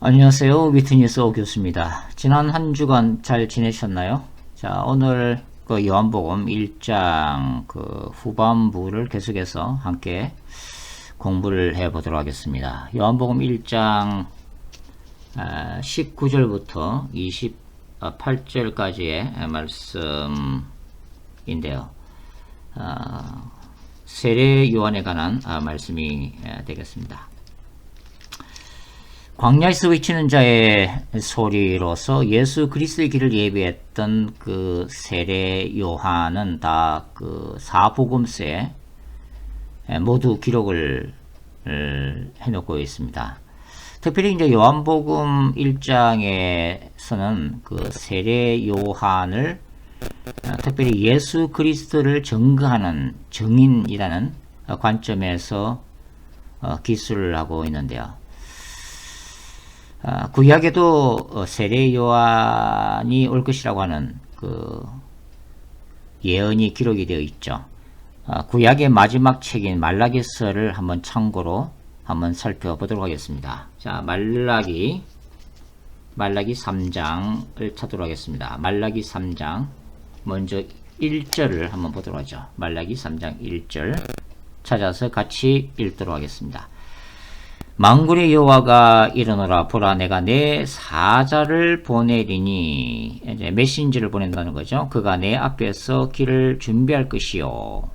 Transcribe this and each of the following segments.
안녕하세요. 위트니스 오 교수입니다. 지난 한 주간 잘 지내셨나요? 자, 오늘 그 요한복음 1장 그 후반부를 계속해서 함께 공부를 해 보도록 하겠습니다. 요한복음 1장 19절부터 28절까지의 말씀인데요. 세례 요한에 관한 말씀이 되겠습니다. 광야에서 외치는 자의 소리로서 예수 그리스도의 길을 예비했던 그 세례 요한은 다 그 사복음서에 모두 기록을 해놓고 있습니다. 특별히 이제 요한복음 1장에서는 그 세례 요한을 특별히 예수 그리스도를 증거하는 증인이라는 관점에서 기술을 하고 있는데요. 구약에도 세례 요한이 올 것이라고 하는 그 예언이 기록이 되어 있죠. 구약의 마지막 책인 말라기서를 한번 참고로 한번 살펴보도록 하겠습니다. 자, 말라기 3장을 찾도록 하겠습니다. 말라기 3장 먼저 1절을 한번 보도록 하죠. 말라기 3장 1절 찾아서 같이 읽도록 하겠습니다. 만군의 여호와가 이르노라. 보라, 내가 내 사자를 보내리니, 이제 메신저를 보낸다는 거죠. 그가 내 앞에서 길을 준비할 것이요,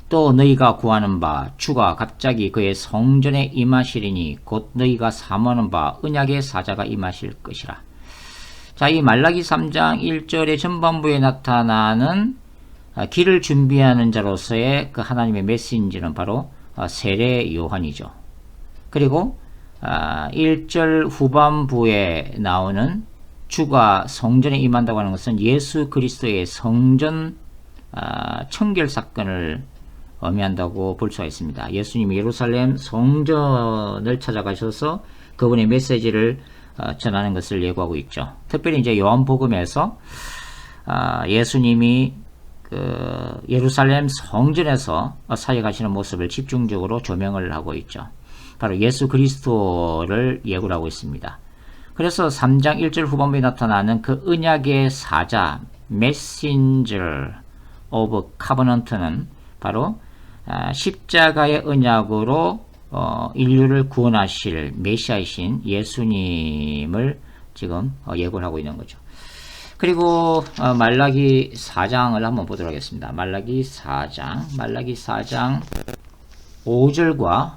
또 너희가 구하는 바 주가 갑자기 그의 성전에 임하시리니 곧 너희가 사모하는 바 언약의 사자가 임하실 것이라. 자, 이 말라기 3장 1절의 전반부에 나타나는 길을 준비하는 자로서의 그 하나님의 메신저는 바로 세례 요한이죠. 그리고 1절 후반부에 나오는 주가 성전에 임한다고 하는 것은 예수 그리스도의 성전 청결 사건을 의미한다고 볼 수가 있습니다. 예수님이 예루살렘 성전을 찾아가셔서 그분의 메시지를 전하는 것을 예고하고 있죠. 특별히 이제 요한복음에서 예수님이 그 예루살렘 성전에서 사역하시는 모습을 집중적으로 조명을 하고 있죠. 바로 예수 그리스도를 예고를 하고 있습니다. 그래서 3장 1절 후반부에 나타나는 그 언약의 사자, Messenger of Covenant는 바로 십자가의 언약으로 인류를 구원하실 메시아이신 예수님을 지금 예고를 하고 있는 거죠. 그리고 말라기 4장을 한번 보도록 하겠습니다. 말라기 4장 5절과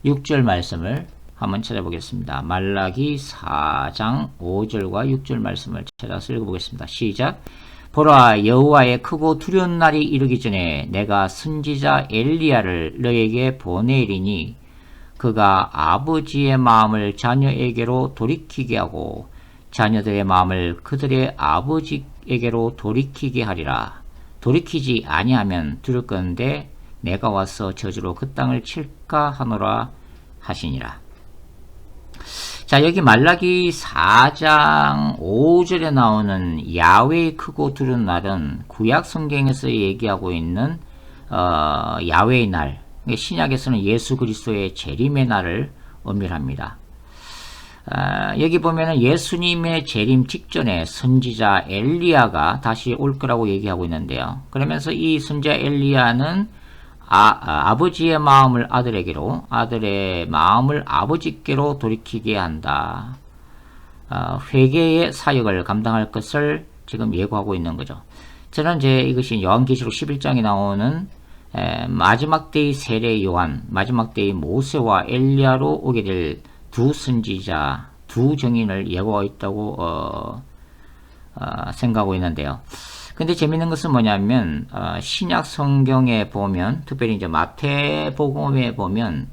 6절 말씀을 한번 찾아보겠습니다. 말라기 4장 5절과 6절 말씀을 찾아서 읽어보겠습니다. 시작. 보라, 여호와의 크고 두려운 날이 이르기 전에 내가 선지자 엘리야를 너에게 보내리니 그가 아버지의 마음을 자녀에게로 돌이키게 하고 자녀들의 마음을 그들의 아버지에게로 돌이키게 하리라. 돌이키지 아니하면 들을 건데 내가 와서 저주로 그 땅을 칠까 하노라 하시니라. 자, 여기 말라기 4장 5절에 나오는 야훼의 크고 두려운 날은 구약 성경에서 얘기하고 있는 야훼의 날, 신약에서는 예수 그리스도의 재림의 날을 의미합니다. 여기 보면은 예수님의 재림 직전에 선지자 엘리야가 다시 올 거라고 얘기하고 있는데요. 그러면서 이 선지자 엘리야는 아버지의 마음을 아들에게로, 아들의 마음을 아버지께로 돌이키게 한다. 회개의 사역을 감당할 것을 지금 예고하고 있는 거죠. 저는 이제 이것이 요한계시록 11장에 나오는 마지막 때의 세례 요한, 마지막 때의 모세와 엘리야로 오게 될 두 선지자, 두 증인을 예고하고 있다고 생각하고 있는데요. 근데 재밌는 것은 뭐냐면 신약 성경에 보면, 특별히 이제 마태복음에 보면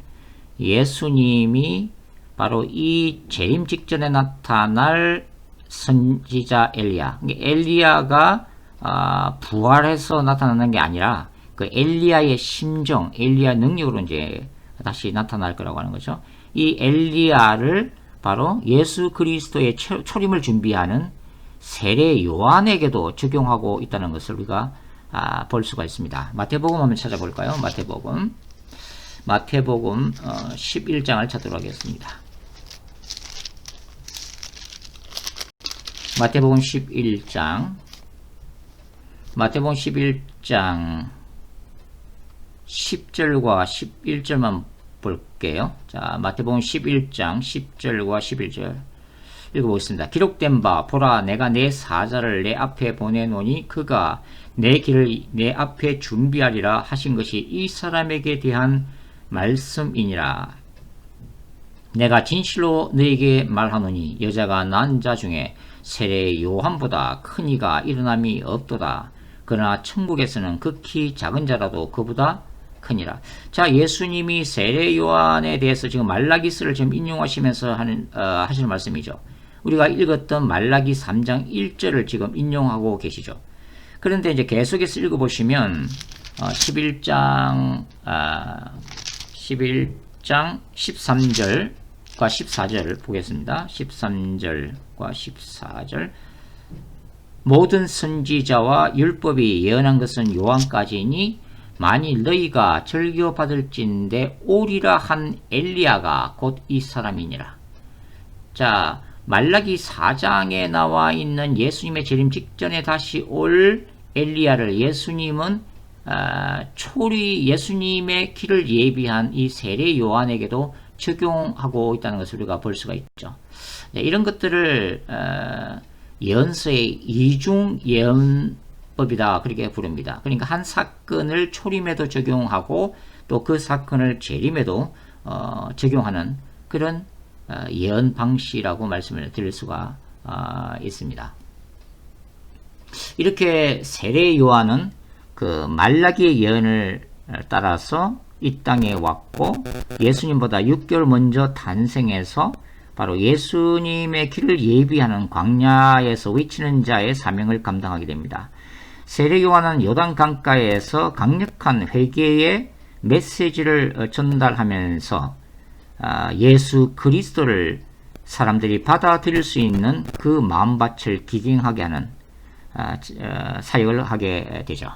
예수님이 바로 이 재림 직전에 나타날 선지자 엘리야, 엘리야가 부활해서 나타나는 게 아니라 그 엘리야의 심정, 엘리야 능력으로 이제 다시 나타날 거라고 하는 거죠. 이 엘리야를 바로 예수 그리스도의 초림을 준비하는 세례 요한에게도 적용하고 있다는 것을 우리가 볼 수가 있습니다. 마태복음 한번 찾아볼까요? 마태복음 마태복음 11장을 찾도록 하겠습니다. 마태복음 11장 10절과 11절만 볼게요. 자, 마태복음 11장 10절과 11절 읽어보겠습니다. 기록된 바 보라 내가 내 사자를 내 앞에 보내노니 그가 내 길을 내 앞에 준비하리라 하신 것이 이 사람에게 대한 말씀이니라. 내가 진실로 너에게 말하노니 여자가 난 자 중에 세례 요한보다 큰 이가 일어남이 없도다. 그러나 천국에서는 극히 작은 자라도 그보다 크니라. 자, 예수님이 세례 요한에 대해서 지금 말라기스를 지금 인용하시면서 하시는 말씀이죠. 우리가 읽었던 말라기 3장 1절을 지금 인용하고 계시죠. 그런데 이제 계속해서 읽어보시면 11장 13절과 14절 보겠습니다. 13절과 14절 모든 선지자와 율법이 예언한 것은 요한까지니 만일 너희가 절교받을진대 오리라 한 엘리야가 곧 이 사람이니라. 자, 말라기 4장에 나와 있는 예수님의 재림 직전에 다시 올 엘리야를 예수님은 예수님의 길을 예비한 이 세례 요한에게도 적용하고 있다는 것을 우리가 볼 수가 있죠. 네, 이런 것들을 예언서의 이중 예언법이다 그렇게 부릅니다. 그러니까 한 사건을 초림에도 적용하고 또 그 사건을 재림에도 적용하는 그런 예언 방식이라고 말씀을 드릴 수가 있습니다. 이렇게 세례 요한은 그 말라기의 예언을 따라서 이 땅에 왔고 예수님보다 6개월 먼저 탄생해서 바로 예수님의 길을 예비하는 광야에서 외치는 자의 사명을 감당하게 됩니다. 세례 요한은 요단 강가에서 강력한 회개의 메시지를 전달하면서 예수 그리스도를 사람들이 받아들일 수 있는 그 마음밭을 기경하게 하는 사역을 하게 되죠.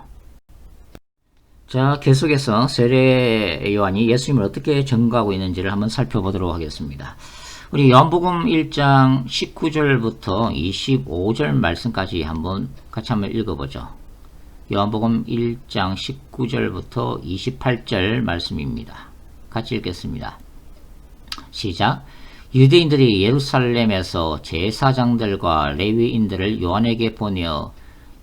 자, 계속해서 세례 요한이 예수님을 어떻게 증거하고 있는지를 한번 살펴보도록 하겠습니다. 우리 요한복음 1장 19절부터 25절 말씀까지 같이 한번 읽어보죠. 요한복음 1장 19절부터 28절 말씀입니다. 같이 읽겠습니다. 시작. 유대인들이 예루살렘에서 제사장들과 레위인들을 요한에게 보내어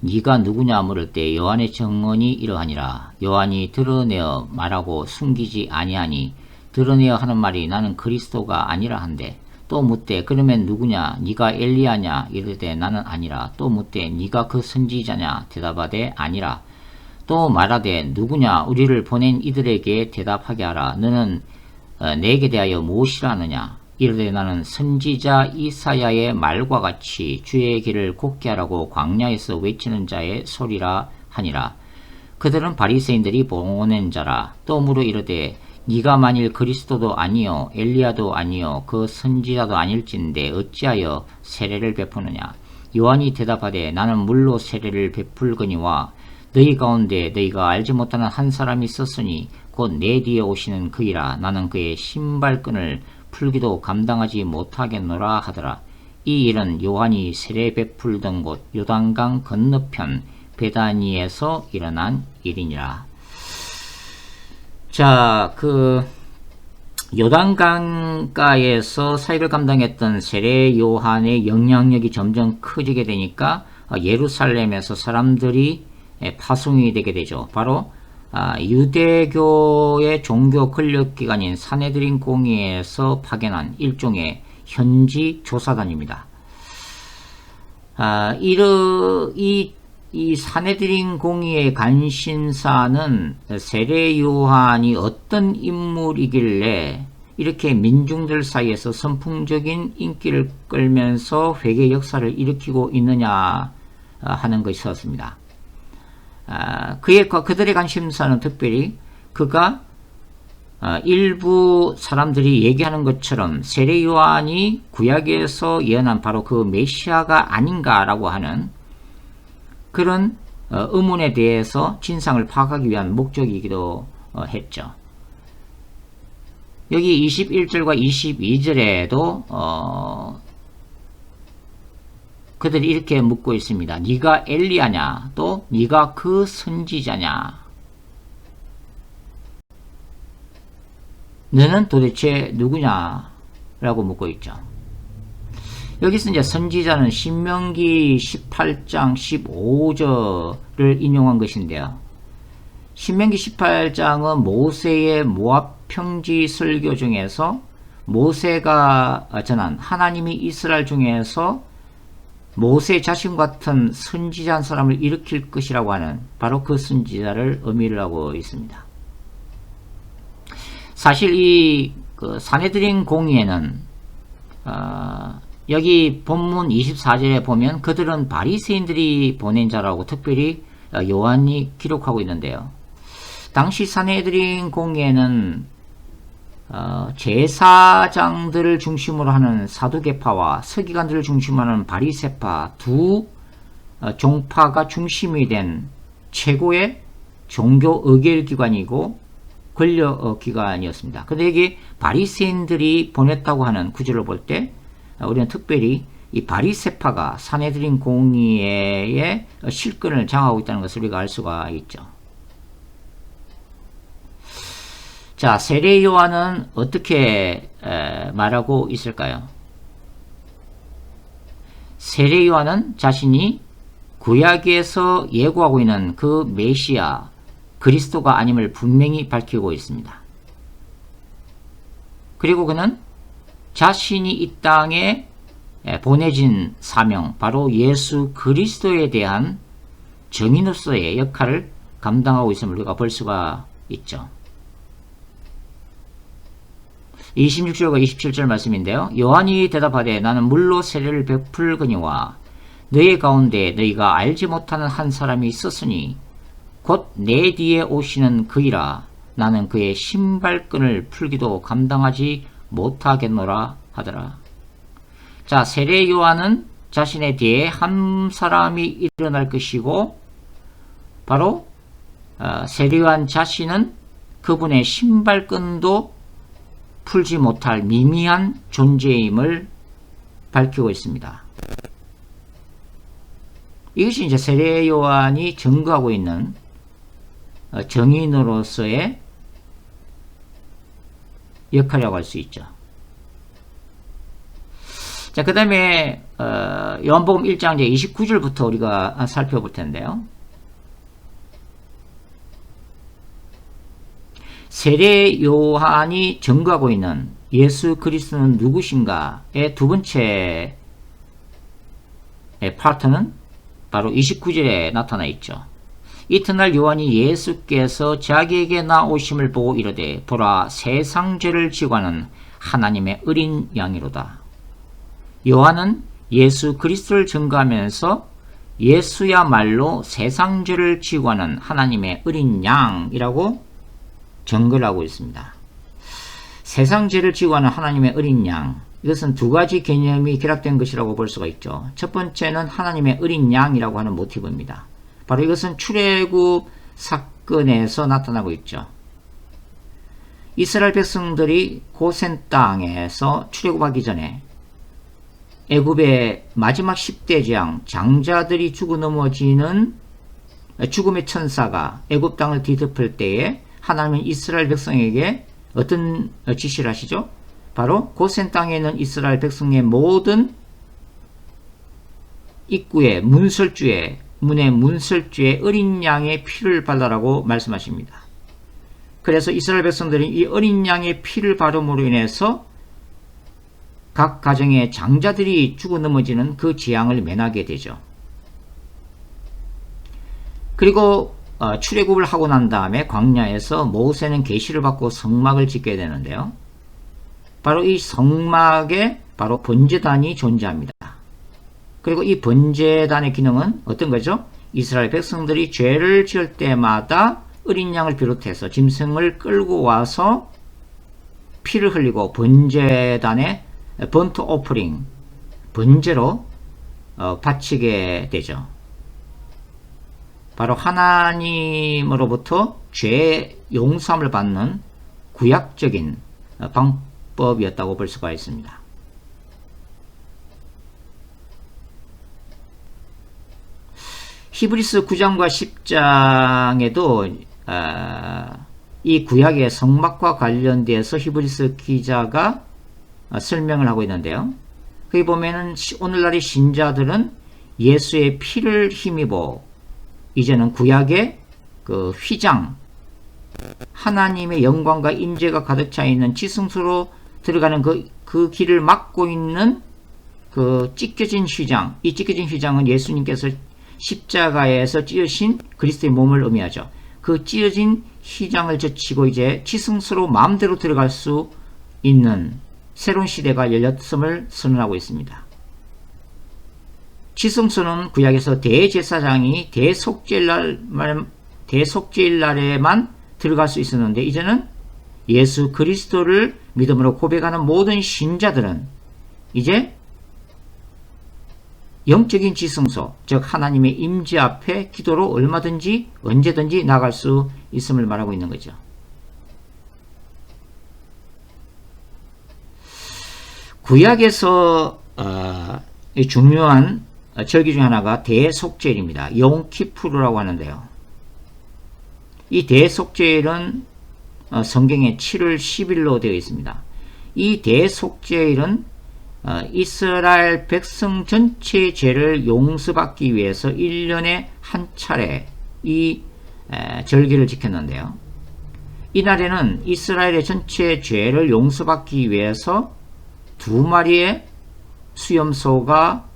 네가 누구냐 물을 때 요한의 증언이 이러하니라. 요한이 드러내어 말하고 숨기지 아니하니 드러내어 하는 말이 나는 그리스도가 아니라 한데 또 묻되 그러면 누구냐 네가 엘리야냐 이르되 나는 아니라 또 묻되 네가 그 선지자냐 대답하되 아니라 또 말하되 누구냐 우리를 보낸 이들에게 대답하게 하라. 너는 내게 대하여 무엇이라 하느냐 이르되 나는 선지자 이사야의 말과 같이 주의 길을 곱게 하라고 광야에서 외치는 자의 소리라 하니라. 그들은 바리새인들이 보낸 자라. 또 물어 이르되 네가 만일 그리스도도 아니요 엘리야도 아니요 그 선지자도 아닐진데 어찌하여 세례를 베푸느냐. 요한이 대답하되 나는 물로 세례를 베풀거니와 너희 가운데 너희가 알지 못하는 한 사람이 있었으니 곧 내 뒤에 오시는 그이라. 나는 그의 신발끈을 풀기도 감당하지 못하겠노라 하더라. 이 일은 요한이 세례 베풀던 곳 요단강 건너편 베다니에서 일어난 일이니라. 자, 그 요단강가에서 사역을 감당했던 세례 요한의 영향력이 점점 커지게 되니까 예루살렘에서 사람들이 파송이 되게 되죠. 바로 유대교의 종교 권력기관인 사네드린 공의에서 파견한 일종의 현지 조사단입니다. 이 사네드린 공의의 관심사는 세례 요한이 어떤 인물이길래 이렇게 민중들 사이에서 선풍적인 인기를 끌면서 회개 역사를 일으키고 있느냐 하는 것이었습니다. 그들의 관심사는 특별히 그가 일부 사람들이 얘기하는 것처럼 세례 요한이 구약에서 예언한 바로 그 메시아가 아닌가라고 하는 그런 의문에 대해서 진상을 파악하기 위한 목적이기도 했죠. 여기 21절과 22절에도 그들이 이렇게 묻고 있습니다. 네가 엘리야냐? 또 네가 그 선지자냐? 너는 도대체 누구냐? 라고 묻고 있죠. 여기서 이제 선지자는 신명기 18장 15절을 인용한 것인데요. 신명기 18장은 모세의 모압 평지 설교 중에서 모세가 전한 하나님이 이스라엘 중에서 모세 자신 같은 선지자 한 사람을 일으킬 것이라고 하는 바로 그 선지자를 의미를 하고 있습니다. 사실 이 사내들인 공의에는 여기 본문 24절에 보면 그들은 바리새인들이 보낸 자라고 특별히 요한이 기록하고 있는데요. 당시 사내들인 공의에는 제사장들을 중심으로 하는 사두개파와 서기관들을 중심으로 하는 바리새파 두 종파가 중심이 된 최고의 종교 의결기관이고 권력기관이었습니다. 그런데 여기 바리새인들이 보냈다고 하는 구절을 볼 때 우리는 특별히 이 바리새파가 사내들인 공의의 실권을 장악하고 있다는 것을 우리가 알 수가 있죠. 자, 세례 요한은 어떻게 말하고 있을까요? 세례 요한은 자신이 구약에서 예고하고 있는 그 메시아 그리스도가 아님을 분명히 밝히고 있습니다. 그리고 그는 자신이 이 땅에 보내진 사명, 바로 예수 그리스도에 대한 증인으로서의 역할을 감당하고 있음을 우리가 볼 수가 있죠. 26절과 27절 말씀인데요. 요한이 대답하되 나는 물로 세례를 베풀거니와 너희 가운데 너희가 알지 못하는 한 사람이 있었으니 곧 내 뒤에 오시는 그이라. 나는 그의 신발끈을 풀기도 감당하지 못하겠노라 하더라. 자, 세례 요한은 자신의 뒤에 한 사람이 일어날 것이고 바로 세례 요한 자신은 그분의 신발끈도 풀지 못할 미미한 존재임을 밝히고 있습니다. 이것이 이제 세례 요한이 증거하고 있는 정인으로서의 역할이라고 할 수 있죠. 자, 그 다음에 요한복음 1장 29절부터 우리가 살펴볼 텐데요. 세례 요한이 증거하고 있는 예수 그리스도는 누구신가의 두 번째 파트는 바로 29절에 나타나 있죠. 이튿날 요한이 예수께서 자기에게 나오심을 보고 이르되 보라 세상 죄를 지고 가는 하나님의 어린 양이로다. 요한은 예수 그리스도를 증거하면서 예수야말로 세상 죄를 지고 가는 하나님의 어린 양이라고 증거를 하고 있습니다. 세상 죄를 지고 가는 하나님의 어린 양, 이것은 두 가지 개념이 결합된 것이라고 볼 수가 있죠. 첫 번째는 하나님의 어린 양이라고 하는 모티브입니다. 바로 이것은 출애굽 사건에서 나타나고 있죠. 이스라엘 백성들이 고센 땅에서 출애굽하기 전에 애굽의 마지막 10대 재앙, 장자들이 죽어 넘어지는 죽음의 천사가 애굽 땅을 뒤덮을 때에 하나님은 이스라엘 백성에게 어떤 지시를 하시죠? 바로 고센 땅에 있는 이스라엘 백성의 모든 입구에 문설주에 문의 문설주에 어린 양의 피를 발라라고 말씀하십니다. 그래서 이스라엘 백성들이 이 어린 양의 피를 바름으로 인해서 각 가정의 장자들이 죽어 넘어지는 그 재앙을 면하게 되죠. 그리고 출애굽을 하고 난 다음에 광야에서 모세는 계시를 받고 성막을 짓게 되는데요. 바로 이 성막에 바로 번제단이 존재합니다. 그리고 이 번제단의 기능은 어떤 거죠? 이스라엘 백성들이 죄를 지을 때마다 어린 양을 비롯해서 짐승을 끌고 와서 피를 흘리고 번제단에 번트 오프링, 번제로 바치게 되죠. 바로 하나님으로부터 죄 용서함을 받는 구약적인 방법이었다고 볼 수가 있습니다. 히브리서 9장과 10장에도 이 구약의 성막과 관련돼서 히브리서 기자가 설명을 하고 있는데요. 거기 보면은 오늘날의 신자들은 예수의 피를 힘입어 이제는 구약의 그 휘장, 하나님의 영광과 임재가 가득 차 있는 지성소로 들어가는 그 길을 막고 있는 그 찢겨진 휘장, 이 찢겨진 휘장은 예수님께서 십자가에서 찢으신 그리스도의 몸을 의미하죠. 그 찢어진 휘장을 젖히고 이제 지성소로 마음대로 들어갈 수 있는 새로운 시대가 열렸음을 선언하고 있습니다. 지성소는 구약에서 대제사장이 대속죄일날에만 들어갈 수 있었는데 이제는 예수 그리스도를 믿음으로 고백하는 모든 신자들은 이제 영적인 지성소, 즉 하나님의 임재 앞에 기도로 얼마든지 언제든지 나갈 수 있음을 말하고 있는 거죠. 구약에서 중요한 절기 중 하나가 대속죄일입니다. 용키푸르라고 하는데요. 이 대속죄일은 성경에 7월 10일로 되어 있습니다. 이 대속죄일은 이스라엘 백성 전체의 죄를 용서받기 위해서 1년에 한 차례 이 절기를 지켰는데요. 이날에는 이스라엘의 전체 죄를 용서받기 위해서 2마리의 수염소가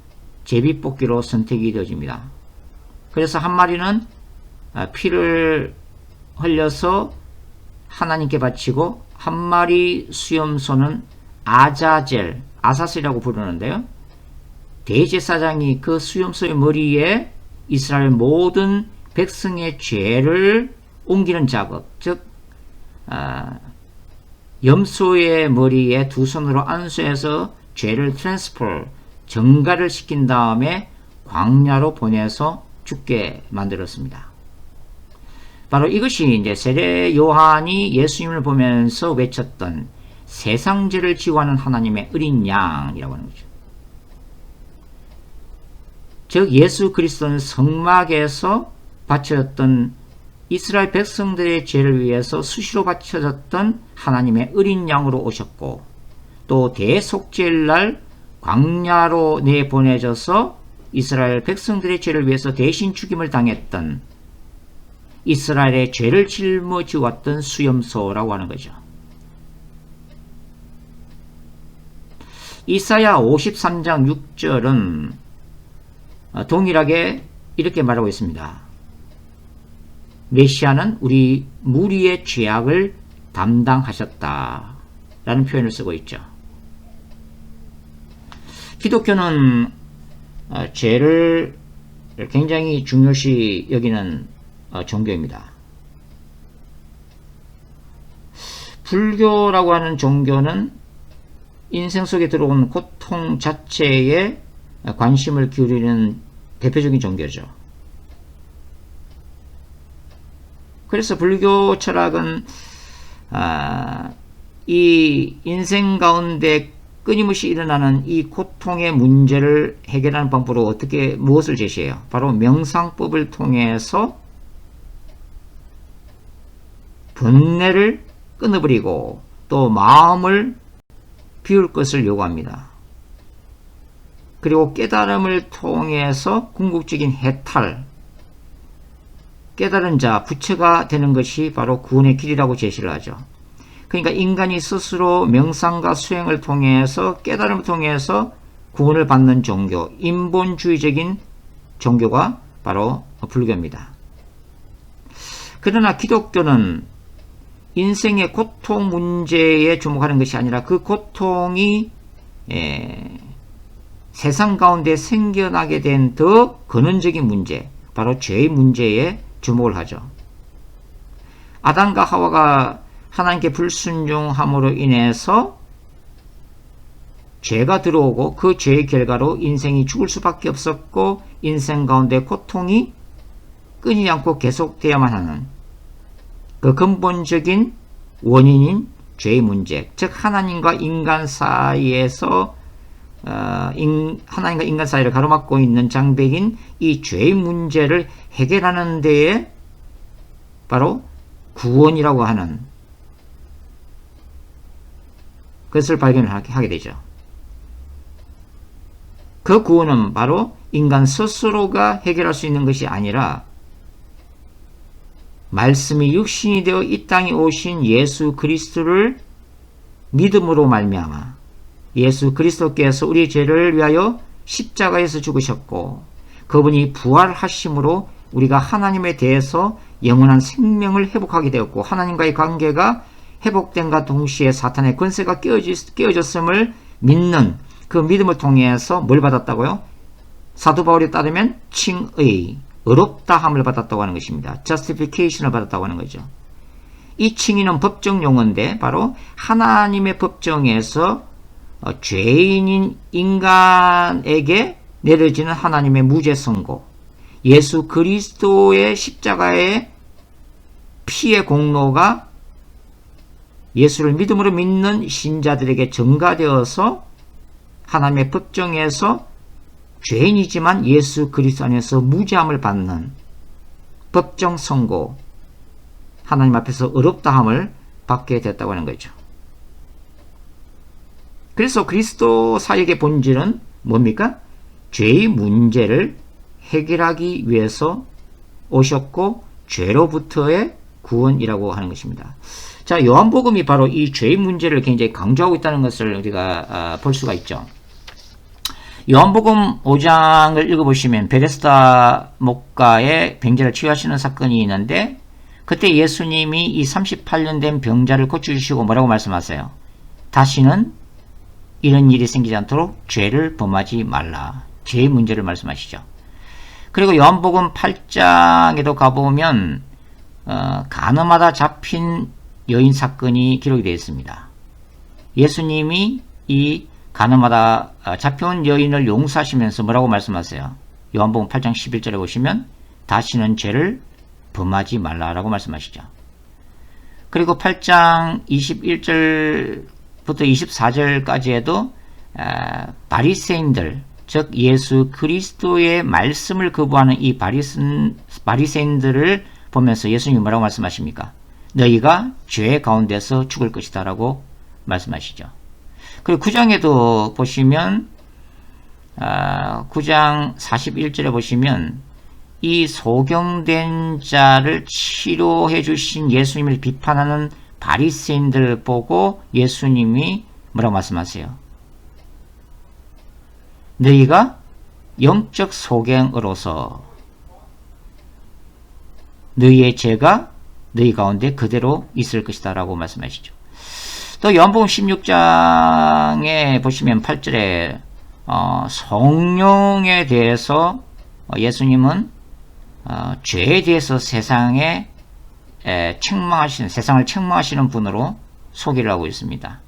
제비뽑기로 선택이 되어집니다. 그래서 한 마리는 피를 흘려서 하나님께 바치고 한 마리 수염소는 아사셀이라고 부르는데요. 대제사장이 그 수염소의 머리에 이스라엘 모든 백성의 죄를 옮기는 작업, 즉 염소의 머리에 두 손으로 안수해서 죄를 전가를 시킨 다음에 광야로 보내서 죽게 만들었습니다. 바로 이것이 이제 세례 요한이 예수님을 보면서 외쳤던 세상 죄를 지고 하는 하나님의 어린 양이라고 하는 거죠. 즉 예수 그리스도는 성막에서 바쳐졌던 이스라엘 백성들의 죄를 위해서 수시로 바쳐졌던 하나님의 어린 양으로 오셨고 또 대속죄일날 광야로 내보내져서 이스라엘 백성들의 죄를 위해서 대신 죽임을 당했던 이스라엘의 죄를 짊어지고 왔던 수염소라고 하는 거죠. 이사야 53장 6절은 동일하게 이렇게 말하고 있습니다. 메시아는 우리 무리의 죄악을 담당하셨다 라는 표현을 쓰고 있죠. 기독교는 죄를 굉장히 중요시 여기는 종교입니다. 불교라고 하는 종교는 인생 속에 들어온 고통 자체에 관심을 기울이는 대표적인 종교죠. 그래서 불교 철학은 이 인생 가운데 끊임없이 일어나는 이 고통의 문제를 해결하는 방법으로 무엇을 제시해요? 바로 명상법을 통해서 번뇌를 끊어버리고 또 마음을 비울 것을 요구합니다. 그리고 깨달음을 통해서 궁극적인 해탈, 깨달은 자, 부처가 되는 것이 바로 구원의 길이라고 제시를 하죠. 그러니까 인간이 스스로 명상과 수행을 통해서 깨달음을 통해서 구원을 받는 종교, 인본주의적인 종교가 바로 불교입니다. 그러나 기독교는 인생의 고통 문제에 주목하는 것이 아니라 그 고통이 세상 가운데 생겨나게 된 더 근원적인 문제, 바로 죄의 문제에 주목을 하죠. 아담과 하와가 하나님께 불순종함으로 인해서 죄가 들어오고 그 죄의 결과로 인생이 죽을 수밖에 없었고 인생 가운데 고통이 끊이지 않고 계속되어야만 하는 그 근본적인 원인인 죄의 문제, 즉 하나님과 인간 사이에서 하나님과 인간 사이를 가로막고 있는 장벽인 이 죄의 문제를 해결하는 데에 바로 구원이라고 하는 것을 발견하게 되죠. 그 구원은 바로 인간 스스로가 해결할 수 있는 것이 아니라 말씀이 육신이 되어 이 땅에 오신 예수 그리스도를 믿음으로 말미암아 예수 그리스도께서 우리 죄를 위하여 십자가에서 죽으셨고 그분이 부활하심으로 우리가 하나님에 대해서 영원한 생명을 회복하게 되었고 하나님과의 관계가 회복된과 동시에 사탄의 권세가 깨어졌음을 믿는 그 믿음을 통해서 뭘 받았다고요? 사도 바울에 따르면 칭의, 의롭다함을 받았다고 하는 것입니다. justification을 받았다고 하는 거죠. 이 칭의는 법정 용어인데 바로 하나님의 법정에서 죄인인 인간에게 내려지는 하나님의 무죄 선고, 예수 그리스도의 십자가의 피의 공로가 예수를 믿음으로 믿는 신자들에게 전가되어서 하나님의 법정에서 죄인이지만 예수 그리스도 안에서 무죄함을 받는 법정 선고, 하나님 앞에서 의롭다함을 받게 됐다고 하는 거죠. 그래서 그리스도 사역의 본질은 뭡니까? 죄의 문제를 해결하기 위해서 오셨고 죄로부터의 구원이라고 하는 것입니다. 자, 요한복음이 바로 이 죄의 문제를 굉장히 강조하고 있다는 것을 우리가 볼 수가 있죠. 요한복음 5장을 읽어보시면 베데스다 목가의 병자를 치유하시는 사건이 있는데 그때 예수님이 이 38년 된 병자를 고쳐주시고 뭐라고 말씀하세요? 다시는 이런 일이 생기지 않도록 죄를 범하지 말라. 죄의 문제를 말씀하시죠. 그리고 요한복음 8장에도 가보면 간음하다 잡힌 여인 사건이 기록이 되어 있습니다. 예수님이 이 간음하다 잡혀온 여인을 용서하시면서 뭐라고 말씀하세요? 요한복음 8장 11절에 보시면 다시는 죄를 범하지 말라라고 말씀하시죠. 그리고 8장 21절부터 24절까지에도 바리새인들, 즉 예수 그리스도의 말씀을 거부하는 이 바리새인들을 보면서 예수님이 뭐라고 말씀하십니까? 너희가 죄 가운데서 죽을 것이다 라고 말씀하시죠. 그리고 9장에도 보시면 9장 41절에 보시면 이 소경된 자를 치료해 주신 예수님을 비판하는 바리새인들을 보고 예수님이 뭐라고 말씀하세요? 너희가 영적 소경으로서 너희의 죄가 너희 가운데 그대로 있을 것이다 라고 말씀하시죠. 또 요한복음 16장에 보시면 8절에 성령에 대해서 예수님은 죄에 대해서 세상을 책망하시는 분으로 소개를 하고 있습니다.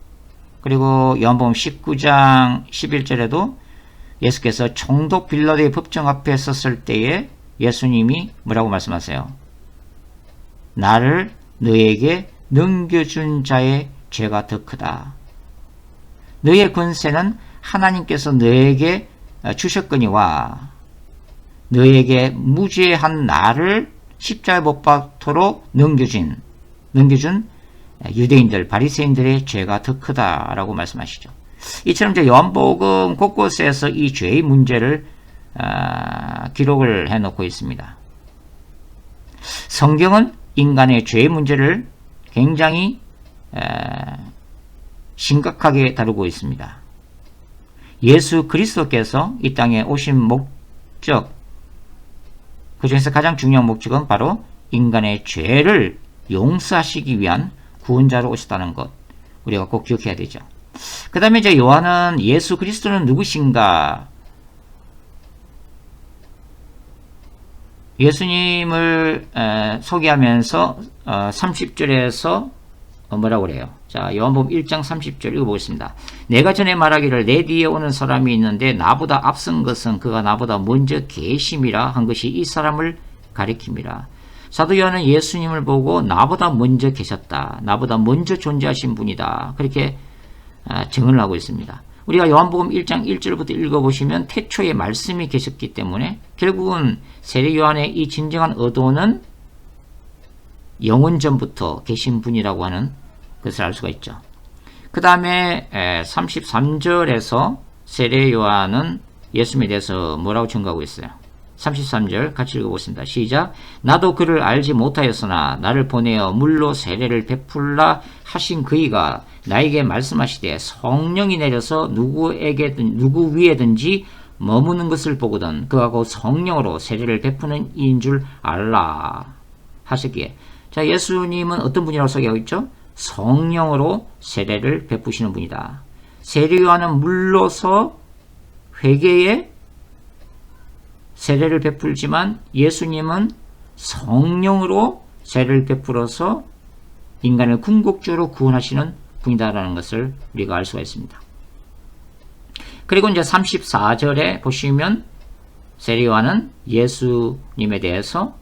그리고 요한복음 19장 11절에도 예수께서 총독 빌라도의 법정 앞에 섰을 때에 예수님이 뭐라고 말씀하세요? 나를 너에게 넘겨준 자의 죄가 더 크다. 너의 권세는 하나님께서 너에게 주셨거니와 너에게 무죄한 나를 십자가에 못 박도록 넘겨준 유대인들, 바리새인들의 죄가 더 크다라고 말씀하시죠. 이처럼 이제 요한복음 곳곳에서 이 죄의 문제를 기록을 해놓고 있습니다. 성경은 인간의 죄의 문제를 굉장히 심각하게 다루고 있습니다. 예수 그리스도께서 이 땅에 오신 목적, 그 중에서 가장 중요한 목적은 바로 인간의 죄를 용서하시기 위한 구원자로 오셨다는 것, 우리가 꼭 기억해야 되죠. 그 다음에 이제 요한은 예수 그리스도는 누구신가? 예수님을 소개하면서 30절에서 뭐라고 그래요? 자, 요한복음 1장 30절 읽어보겠습니다. 내가 전에 말하기를 내 뒤에 오는 사람이 있는데 나보다 앞선 것은 그가 나보다 먼저 계심이라 한 것이 이 사람을 가리킵니다. 사도 요한은 예수님을 보고 나보다 먼저 계셨다. 나보다 먼저 존재하신 분이다. 그렇게 증언을 하고 있습니다. 우리가 요한복음 1장 1절부터 읽어보시면 태초에 말씀이 계셨기 때문에 결국은 세례 요한의 이 진정한 의도는 영원 전부터 계신 분이라고 하는 것을 알 수가 있죠. 그 다음에 33절에서 세례 요한은 예수님에 대해서 뭐라고 증거하고 있어요? 33절 같이 읽어보겠습니다. 시작. 나도 그를 알지 못하였으나 나를 보내어 물로 세례를 베풀라 하신 그이가 나에게 말씀하시되 성령이 내려서 누구 위에든지 머무는 것을 보거든 그하고 성령으로 세례를 베푸는 이인 줄 알라 하셨기에, 자, 예수님은 어떤 분이라고 소개하고 있죠? 성령으로 세례를 베푸시는 분이다. 세례 요한은 물로서 회개에 세례를 베풀지만 예수님은 성령으로 세례를 베풀어서 인간을 궁극적으로 구원하시는 분이다라는 것을 우리가 알 수가 있습니다. 그리고 이제 34절에 보시면 세례 요한은 예수님에 대해서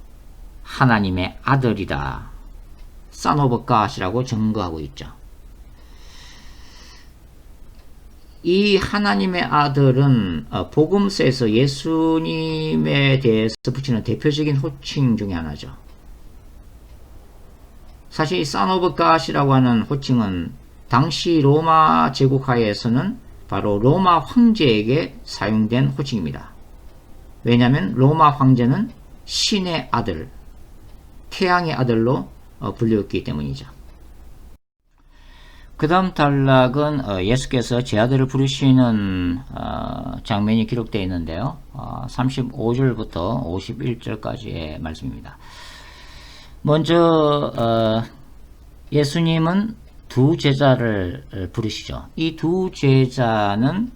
하나님의 아들이다. Son of God이라고 증거하고 있죠. 이 하나님의 아들은 복음서에서 예수님에 대해서 붙이는 대표적인 호칭 중에 하나죠. 사실 이 Son of God이라고 하는 호칭은 당시 로마 제국하에서는 바로 로마 황제에게 사용된 호칭입니다. 왜냐하면 로마 황제는 신의 아들, 태양의 아들로 불렸기 때문이죠. 그 다음 단락은 예수께서 제 아들을 부르시는 장면이 기록되어 있는데요. 35절부터 51절까지의 말씀입니다. 먼저 예수님은 두 제자를 부르시죠. 이 두 제자는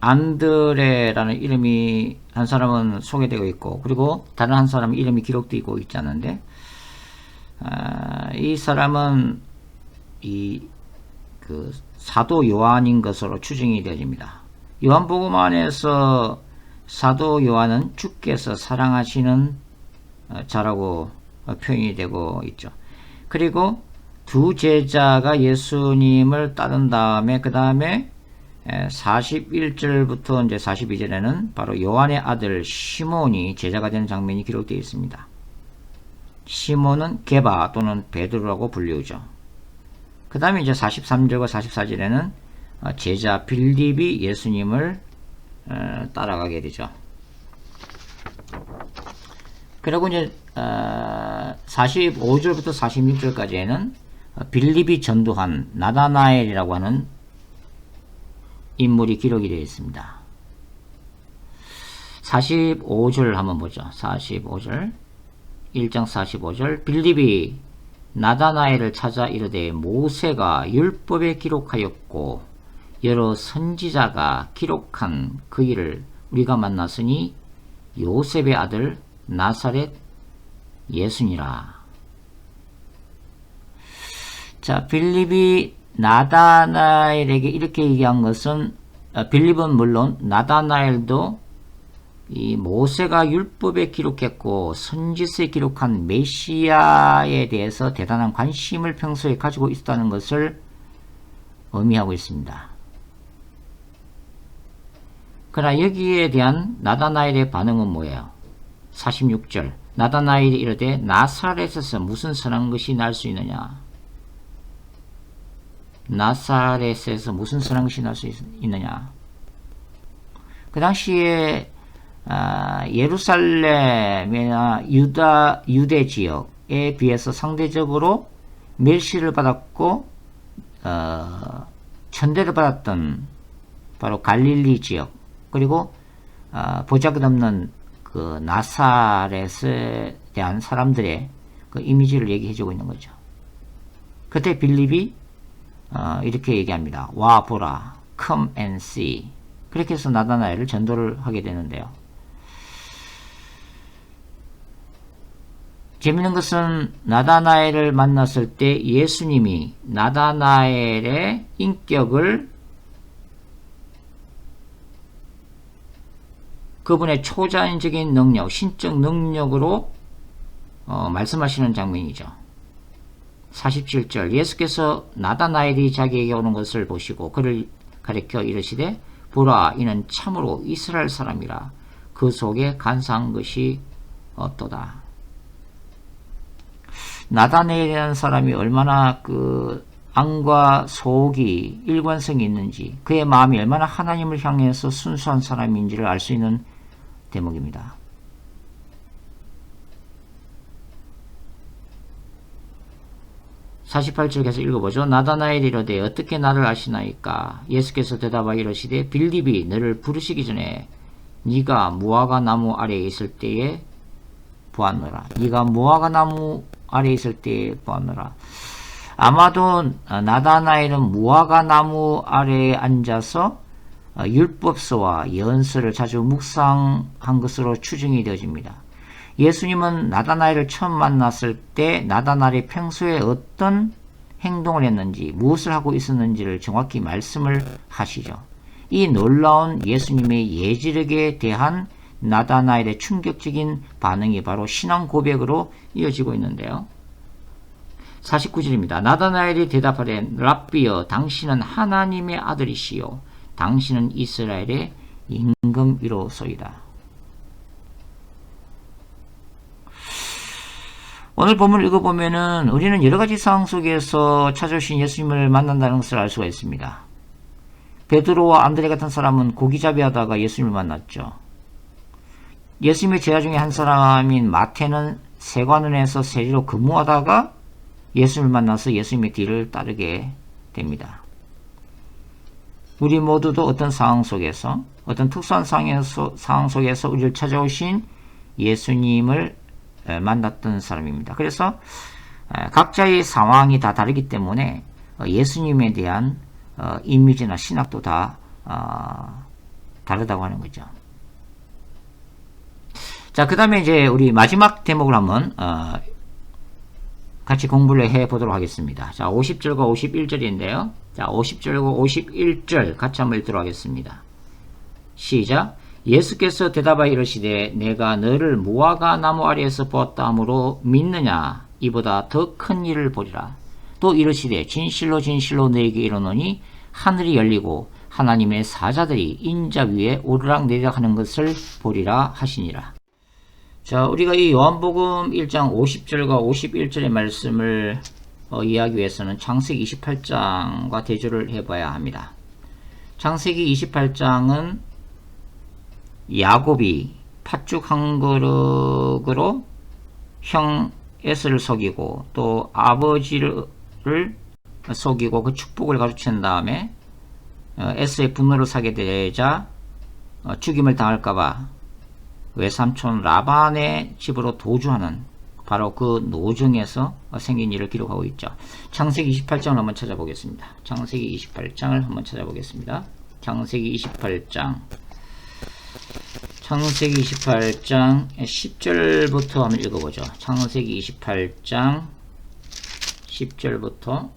안드레라는 이름이 한 사람은 소개되고 있고, 그리고 다른 한 사람의 이름이 기록되고 있지 않은데, 이 사람은 그 사도 요한인 것으로 추정이 되어집니다. 요한복음 안에서 사도 요한은 주께서 사랑하시는 자라고 표현이 되고 있죠. 그리고 두 제자가 예수님을 따른 다음에 그 다음에 41절부터 이제 42절에는 바로 요한의 아들 시몬이 제자가 되는 장면이 기록되어 있습니다. 시몬은 게바 또는 베드로라고 불리우죠. 그 다음에 이제 43절과 44절에는 제자 빌립이 예수님을 따라가게 되죠. 그리고 이제 45절부터 46절까지에는 빌립이 전도한 나다나엘이라고 하는 인물이 기록이 되어 있습니다. 45절 한번 보죠. 45절 1장 45절 빌립이 나다나엘을 찾아 이르되 모세가 율법에 기록하였고 여러 선지자가 기록한 그 일을 우리가 만났으니 요셉의 아들 나사렛 예수니라. 자, 빌립이 나다나엘에게 이렇게 얘기한 것은 빌립은 물론 나다나엘도 이 모세가 율법에 기록했고 선지서에 기록한 메시아에 대해서 대단한 관심을 평소에 가지고 있었다는 것을 의미하고 있습니다. 그러나 여기에 대한 나다나엘의 반응은 뭐예요? 46절 나다나엘이 이르되 나사렛에서 무슨 선한 것이 날 수 있느냐? 나사렛에서 무슨 선한 것이 날 수 있느냐? 그 당시에 예루살렘이나 유대 지역에 비해서 상대적으로 멸시를 받았고 천대를 받았던 바로 갈릴리 지역, 그리고 보잘것없는 그 나사렛에 대한 사람들의 그 이미지를 얘기해주고 있는 거죠. 그때 빌립이 이렇게 얘기합니다. 와 보라, come and see. 그렇게 해서 나다나엘을 전도를 하게 되는데요. 재밌는 것은 나다나엘을 만났을 때 예수님이 나다나엘의 인격을 그분의 초자연적인 능력, 신적 능력으로 말씀하시는 장면이죠. 47절 예수께서 나다나엘이 자기에게 오는 것을 보시고 그를 가리켜 이르시되 보라 이는 참으로 이스라엘 사람이라 그 속에 간사한 것이 없도다. 나다나엘이라는 사람이 얼마나 그 안과 속이 일관성이 있는지, 그의 마음이 얼마나 하나님을 향해서 순수한 사람인지를 알 수 있는 대목입니다. (48절) 계속 읽어보죠. 나다나엘이 이르되 어떻게 나를 아시나이까? 예수께서 대답하여 이르시되 빌립이 너를 부르시기 전에 네가 무화과 나무 아래에 있을 때에 보았노라. 네가 무화과 나무 아래에 있을 때에 보았노라. 아마도 나다나엘은 무화과 나무 아래에 앉아서 율법서와 예언서를 자주 묵상한 것으로 추정이 되어집니다. 예수님은 나다나엘을 처음 만났을 때 나다나엘이 평소에 어떤 행동을 했는지, 무엇을 하고 있었는지를 정확히 말씀을 하시죠. 이 놀라운 예수님의 예지력에 대한 나다나엘의 충격적인 반응이 바로 신앙 고백으로 이어지고 있는데요. 49절입니다. 나다나엘이 대답하되 랍비여 당신은 하나님의 아들이시요 당신은 이스라엘의 임금이로소이다. 오늘 본문을 읽어보면은 우리는 여러가지 상황 속에서 찾아오신 예수님을 만난다는 것을 알 수가 있습니다. 베드로와 안드레 같은 사람은 고기잡이 하다가 예수님을 만났죠. 예수님의 제자 중에 한 사람인 마태는 세관원에서 세리로 근무하다가 예수님을 만나서 예수님의 뒤를 따르게 됩니다. 우리 모두도 어떤 상황 속에서, 어떤 특수한 상황 속에서 우리를 찾아오신 예수님을 만났던 사람입니다. 그래서 각자의 상황이 다 다르기 때문에 예수님에 대한 이미지나 신학도 다 다르다고 하는 거죠. 자, 그 다음에 이제 우리 마지막 대목을 한번 같이 공부를 해 보도록 하겠습니다. 자, 50절과 51절인데요. 자, 50절과 51절 같이 한번 읽도록 하겠습니다. 시작. 예수께서 대답하여 이르시되 내가 너를 무화과 나무 아래에서 보았다 하므로 믿느냐? 이보다 더 큰 일을 보리라. 또 이르시되 진실로 진실로 너에게 이르노니 하늘이 열리고 하나님의 사자들이 인자 위에 오르락내리락 하는 것을 보리라 하시니라. 자, 우리가 이 요한복음 1장 50절과 51절의 말씀을 이해하기 위해서는 창세기 28장과 대조를 해봐야 합니다. 창세기 28장은 야곱이 팥죽 한 그릇으로 형 에서를 속이고 또 아버지를 속이고 그 축복을 가르친 다음에 에서의 분노를 사게 되자 죽임을 당할까봐 외삼촌 라반의 집으로 도주하는 바로 그 노정에서 생긴 일을 기록하고 있죠. 창세기 28장을 한번 찾아보겠습니다. 창세기 28장을 한번 찾아보겠습니다. 창세기 28장 10절부터 한번 읽어보죠. 창세기 28장 10절부터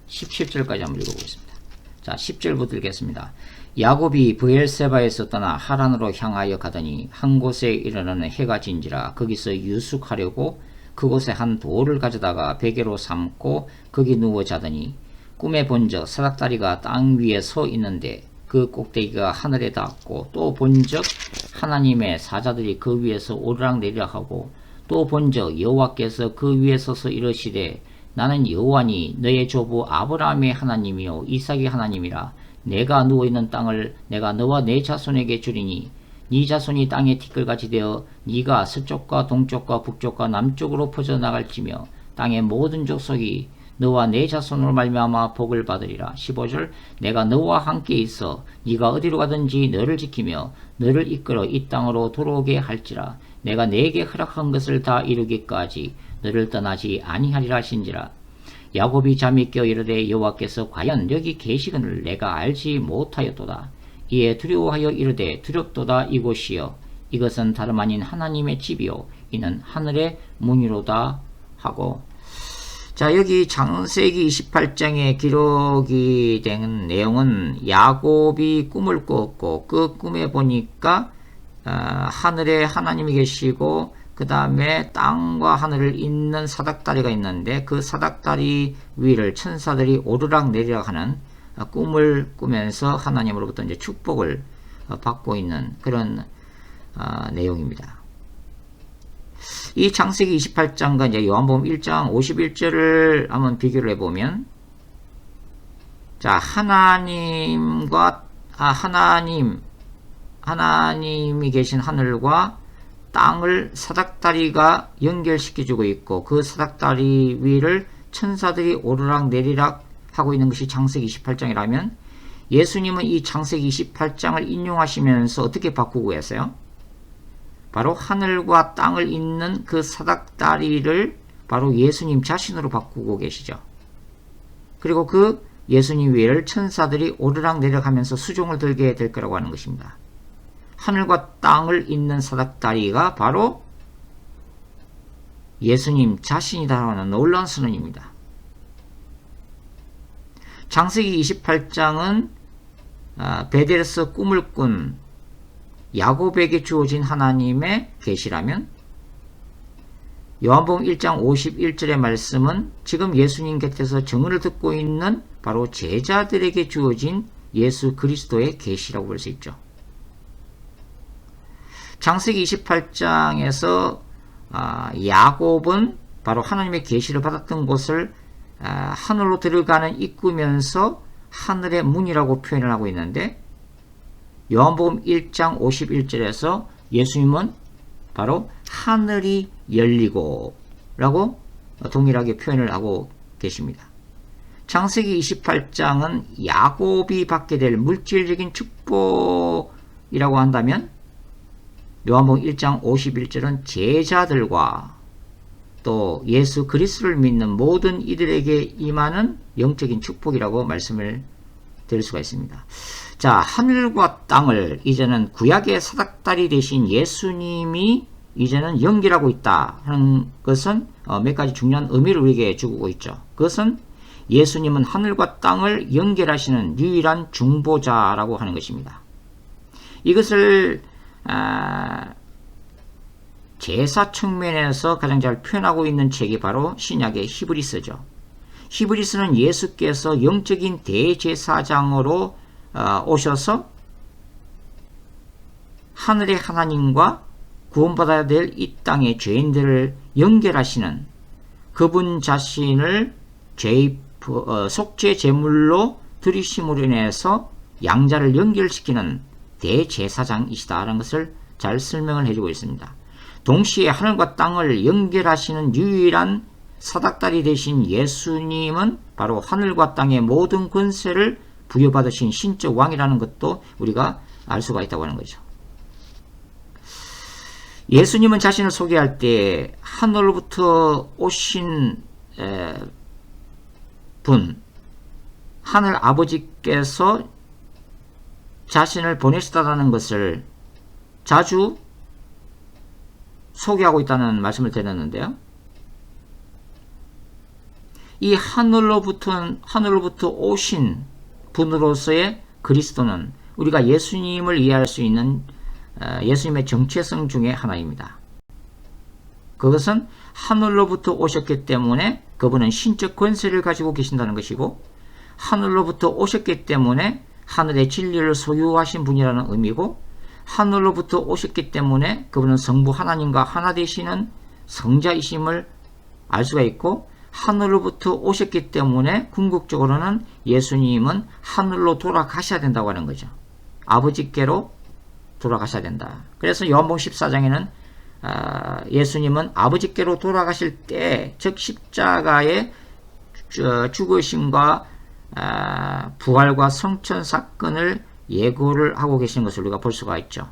17절까지 한번 읽어보겠습니다. 자, 10절부터 읽겠습니다. 야곱이 브엘세바에서 떠나 하란으로 향하여 가더니 한 곳에 이르러는 해가 진지라 거기서 유숙하려고 그곳에 한 돌을 가져다가 베개로 삼고 거기 누워 자더니 꿈에 본적 사닥다리가 땅 위에 서 있는데 그 꼭대기가 하늘에 닿았고 또 본적 하나님의 사자들이 그 위에서 오르락내리락하고 또 본적 여호와께서 그 위에 서서 이르시되 나는 여호와니 너의 조부 아브라함의 하나님이요 이삭의 하나님이라. 내가 누워있는 땅을 내가 너와 내 자손에게 주리니 네 자손이 땅의 티끌같이 되어 네가 서쪽과 동쪽과 북쪽과 남쪽으로 퍼져나갈지며 땅의 모든 족속이 너와 내 자손으로 말미암아 복을 받으리라. 15절 내가 너와 함께 있어 네가 어디로 가든지 너를 지키며 너를 이끌어 이 땅으로 돌아오게 할지라. 내가 네게 허락한 것을 다 이루기까지 너를 떠나지 아니하리라 하신지라. 야곱이 잠이 깨어 이르되 여호와께서 과연 여기 계시거늘 내가 알지 못하였도다. 이에 두려워하여 이르되 두렵도다. 이곳이여 이것은 다름 아닌 하나님의 집이요 이는 하늘의 문이로다 하고. 자, 여기 창세기 28장에 기록이 된 내용은 야곱이 꿈을 꾸었고 그 꿈에 보니까 하늘에 하나님이 계시고 그 다음에 땅과 하늘을 잇는 사닥다리가 있는데 그 사닥다리 위를 천사들이 오르락 내리락 하는 꿈을 꾸면서 하나님으로부터 이제 축복을 받고 있는 그런 내용입니다. 이 창세기 28장과 이제 요한복음 1장 51절을 한번 비교를 해보면, 자, 하나님이 계신 하늘과 땅을 사닥다리가 연결시켜주고 있고 그 사닥다리 위를 천사들이 오르락 내리락 하고 있는 것이 창세기 28장이라면 예수님은 이 창세기 28장을 인용하시면서 어떻게 바꾸고 계세요? 바로 하늘과 땅을 잇는 그 사닥다리를 바로 예수님 자신으로 바꾸고 계시죠. 그리고 그 예수님 위를 천사들이 오르락 내리락 하면서 수종을 들게 될 거라고 하는 것입니다. 하늘과 땅을 잇는 사닥다리가 바로 예수님 자신이다라고 하는 놀라운 선언입니다. 창세기 28장은 베델에서 꿈을 꾼 야곱에게 주어진 하나님의 계시라면 요한복음 1장 51절의 말씀은 지금 예수님 곁에서 증언을 듣고 있는 바로 제자들에게 주어진 예수 그리스도의 계시라고 볼 수 있죠. 창세기 28장에서 야곱은 바로 하나님의 계시를 받았던 곳을 하늘로 들어가는 입구면서 하늘의 문이라고 표현을 하고 있는데 요한복음 1장 51절에서 예수님은 바로 하늘이 열리고 라고 동일하게 표현을 하고 계십니다. 창세기 28장은 야곱이 받게 될 물질적인 축복이라고 한다면 요한복음 1장 51절은 제자들과 또 예수 그리스도를 믿는 모든 이들에게 임하는 영적인 축복이라고 말씀을 드릴 수가 있습니다. 자, 하늘과 땅을 이제는 구약의 사닥다리 되신 예수님이 이제는 연결하고 있다 하는 것은 몇 가지 중요한 의미를 우리에게 주고 있죠. 그것은 예수님은 하늘과 땅을 연결하시는 유일한 중보자라고 하는 것입니다. 이것을 제사 측면에서 가장 잘 표현하고 있는 책이 바로 신약의 히브리서죠. 히브리서는 예수께서 영적인 대제사장으로 오셔서 하늘의 하나님과 구원받아야 될 이 땅의 죄인들을 연결하시는 그분 자신을 속죄 제물로 드리심으로 인해서 양자를 연결시키는 대제사장이시다라는 것을 잘 설명을 해주고 있습니다. 동시에 하늘과 땅을 연결하시는 유일한 사닥다리 되신 예수님은 바로 하늘과 땅의 모든 권세를 부여받으신 신적 왕이라는 것도 우리가 알 수가 있다고 하는 거죠. 예수님은 자신을 소개할 때 하늘로부터 오신 분, 하늘 아버지께서 자신을 보내시다라는 것을 자주 소개하고 있다는 말씀을 드렸는데요. 이 하늘로부터 오신 분으로서의 그리스도는 우리가 예수님을 이해할 수 있는 예수님의 정체성 중에 하나입니다. 그것은 하늘로부터 오셨기 때문에 그분은 신적 권세를 가지고 계신다는 것이고, 하늘로부터 오셨기 때문에 하늘의 진리를 소유하신 분이라는 의미고, 하늘로부터 오셨기 때문에 그분은 성부 하나님과 하나 되시는 성자이심을 알 수가 있고, 하늘로부터 오셨기 때문에 궁극적으로는 예수님은 하늘로 돌아가셔야 된다고 하는 거죠. 아버지께로 돌아가셔야 된다. 그래서 요한복음 14장에는 예수님은 아버지께로 돌아가실 때, 즉 십자가의 죽으심과 부활과 성천 사건을 예고를 하고 계시는 것을 우리가 볼 수가 있죠.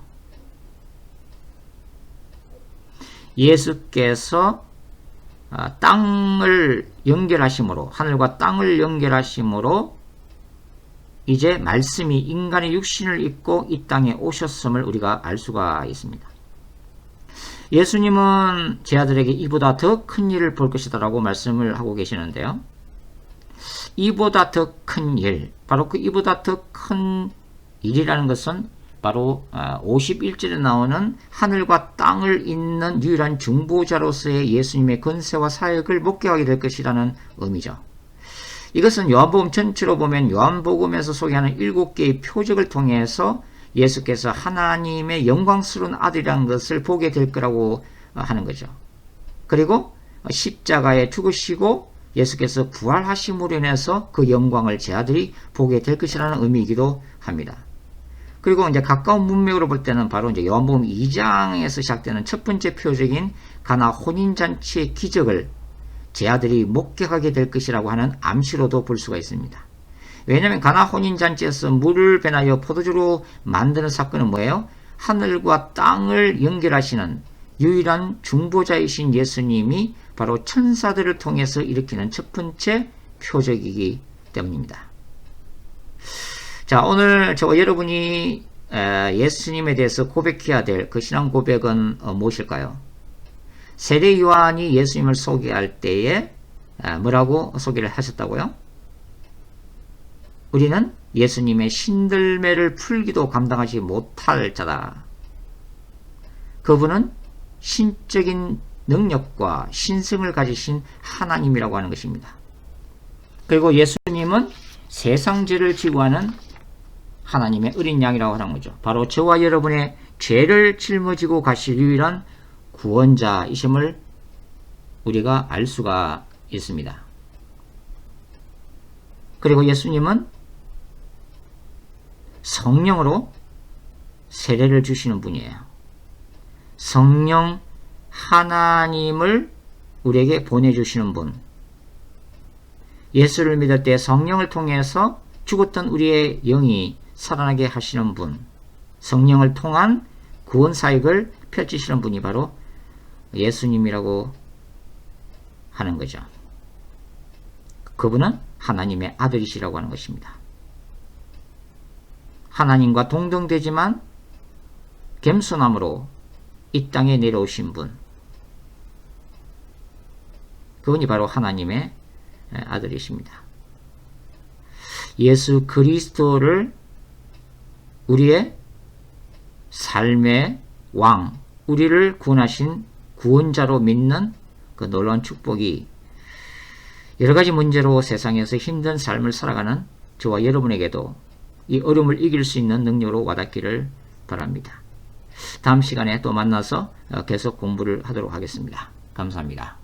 예수께서 땅을 연결하심으로, 하늘과 땅을 연결하심으로 이제 말씀이 인간의 육신을 입고 이 땅에 오셨음을 우리가 알 수가 있습니다. 예수님은 제 아들에게 이보다 더 큰 일을 볼 것이다 라고 말씀을 하고 계시는데요. 이보다 더 큰 일, 바로 그 이보다 더 큰 일이라는 것은 바로 51절에 나오는 하늘과 땅을 잇는 유일한 중보자로서의 예수님의 권세와 사역을 목격하게 될 것이라는 의미죠. 이것은 요한복음 전체로 보면 요한복음에서 소개하는 7개의 표적을 통해서 예수께서 하나님의 영광스러운 아들이라는 것을 보게 될 거라고 하는 거죠. 그리고 십자가에 죽으시고 예수께서 부활하심으로 인해서 그 영광을 제 아들이 보게 될 것이라는 의미이기도 합니다. 그리고 이제 가까운 문맥으로 볼 때는 바로 이제 요한복음 2장에서 시작되는 첫 번째 표적인 가나 혼인잔치의 기적을 제 아들이 목격하게 될 것이라고 하는 암시로도 볼 수가 있습니다. 왜냐하면 가나 혼인잔치에서 물을 배나여 포도주로 만드는 사건은 뭐예요? 하늘과 땅을 연결하시는 유일한 중보자이신 예수님이 바로 천사들을 통해서 일으키는 첫 번째 표적이기 때문입니다. 자, 오늘 저와 여러분이 예수님에 대해서 고백해야 될 그 신앙 고백은 무엇일까요? 세례 요한이 예수님을 소개할 때에 뭐라고 소개를 하셨다고요? 우리는 예수님의 신들매를 풀기도 감당하지 못할 자다. 그분은 신적인 능력과 신성을 가지신 하나님이라고 하는 것입니다. 그리고 예수님은 세상 죄를 지고 하는 하나님의 어린 양이라고 하는 거죠. 바로 저와 여러분의 죄를 짊어지고 가실 유일한 구원자이심을 우리가 알 수가 있습니다. 그리고 예수님은 성령으로 세례를 주시는 분이에요. 성령 하나님을 우리에게 보내주시는 분. 예수를 믿을 때 성령을 통해서 죽었던 우리의 영이 살아나게 하시는 분, 성령을 통한 구원 사역을 펼치시는 분이 바로 예수님이라고 하는 거죠. 그분은 하나님의 아들이시라고 하는 것입니다. 하나님과 동등되지만 겸손함으로 이 땅에 내려오신 분, 그분이 바로 하나님의 아들이십니다. 예수 그리스도를 우리의 삶의 왕, 우리를 구원하신 구원자로 믿는 그 놀라운 축복이 여러가지 문제로 세상에서 힘든 삶을 살아가는 저와 여러분에게도 이 어려움을 이길 수 있는 능력으로 와닿기를 바랍니다. 다음 시간에 또 만나서 계속 공부를 하도록 하겠습니다. 감사합니다.